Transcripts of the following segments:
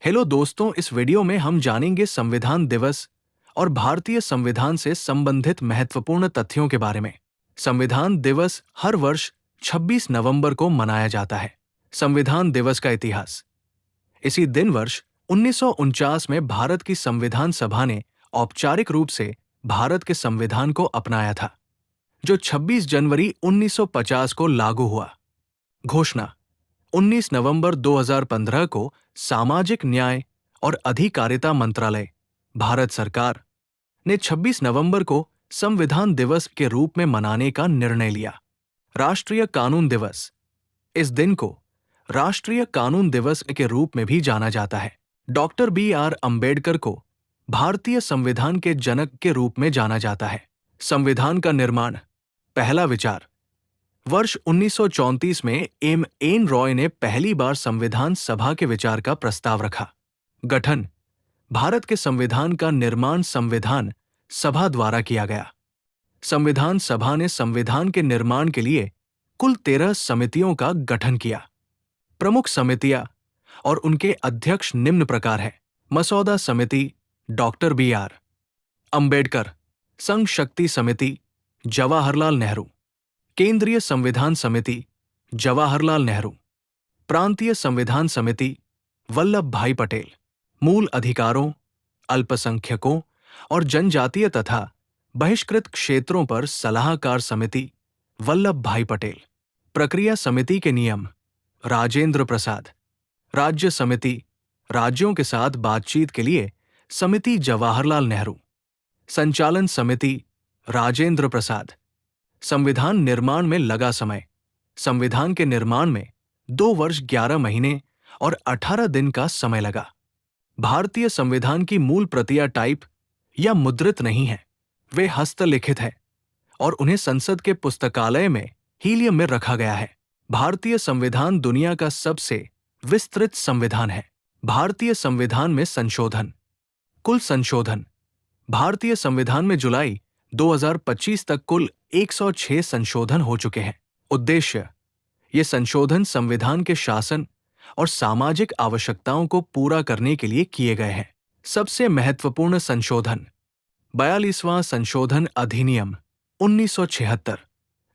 Hello दोस्तों, इस video में हम जानेंगे संविधान दिवस और भारतीय संविधान से संबंधित महत्वपूर्ण तथ्यों के बारे में। संविधान दिवस हर वर्ष 26 नवंबर को मनाया जाता है। संविधान दिवस का इतिहास। इसी दिन वर्ष 1949 में भारत की संविधान सभा ने औपचारिक रूप से भारत के संविधान को अपनाया था, जो 26 जनवरी 1950 को लागू हुआ। घोषणा। 19 नवंबर 2015 को सामाजिक न्याय और अधिकारिता मंत्रालय, भारत सरकार, ने 26 नवंबर को संविधान दिवस के रूप में मनाने का निर्णय लिया। राष्ट्रीय कानून दिवस। इस दिन को राष्ट्रीय कानून दिवस के रूप में भी जाना जाता है। Doctor B.R. अंबेडकर को भारतीय संविधान के जनक के रूप में जाना जाता है। संविधान का निर्माण। पहला विचार। वर्ष 1934 में एन रॉय ने पहली बार संविधान सभा के विचार का प्रस्ताव रखा। गठन। भारत के संविधान का निर्माण संविधान सभा द्वारा किया गया। संविधान सभा ने संविधान के निर्माण के लिए कुल 13 समितियों का गठन किया। प्रमुख समितियां और उनके अध्यक्ष निम्न प्रकार हैं। मसौदा समिति, डॉक्टर B.R. अंबेडकर। संघ शक्ति समिति, जवाहरलाल नेहरू। केंद्रीय संविधान समिति, जवाहरलाल नेहरू। प्रांतीय संविधान समिति, वल्लभ भाई पटेल। मूल अधिकारों, अल्पसंख्यकों और जनजातीय तथा बहिष्कृत क्षेत्रों पर सलाहकार समिति, वल्लभ भाई पटेल। प्रक्रिया समिति के नियम, राजेंद्र प्रसाद। राज्य समिति, राज्यों के साथ बातचीत के लिए समिति, जवाहरलाल नेहरू। संचालन समिति, राजेंद्र प्रसाद। संविधान निर्माण में लगा समय। संविधान के निर्माण में 2 वर्ष 11 महीने और 18 दिन का समय लगा। भारतीय संविधान की मूल प्रतियां टाइप या मुद्रित नहीं है, वे हस्तलिखित है और उन्हें संसद के पुस्तकालय में हीलियम में रखा गया है। भारतीय संविधान दुनिया का सबसे विस्तृत संविधान है। भारतीय संविधान में संशोधन। कुल संशोधन। भारतीय संविधान में जुलाई 2025 तक कुल 106 संशोधन हो चुके हैं। उद्देश्य। ये संशोधन संविधान के शासन और सामाजिक आवश्यकताओं को पूरा करने के लिए किए गए हैं। सबसे महत्वपूर्ण संशोधन। 42वां संशोधन अधिनियम 1976,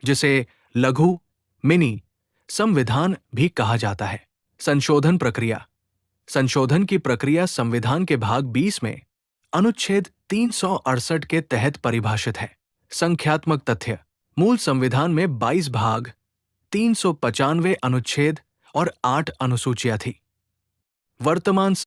जिसे लघु मिनी संविधान भी कहा जाता है। संशोधन प्रक्रिया। संशोधन की प्रक्रिया संविधान के भाग 20 में अनुच्छेद 368 के तहत परिभाषित है। संख्यात्मक तथ्य। मूल संविधान में 22 भाग, 395 अनुच्छेद और 8 अनुसूचियां थी। वर्तमान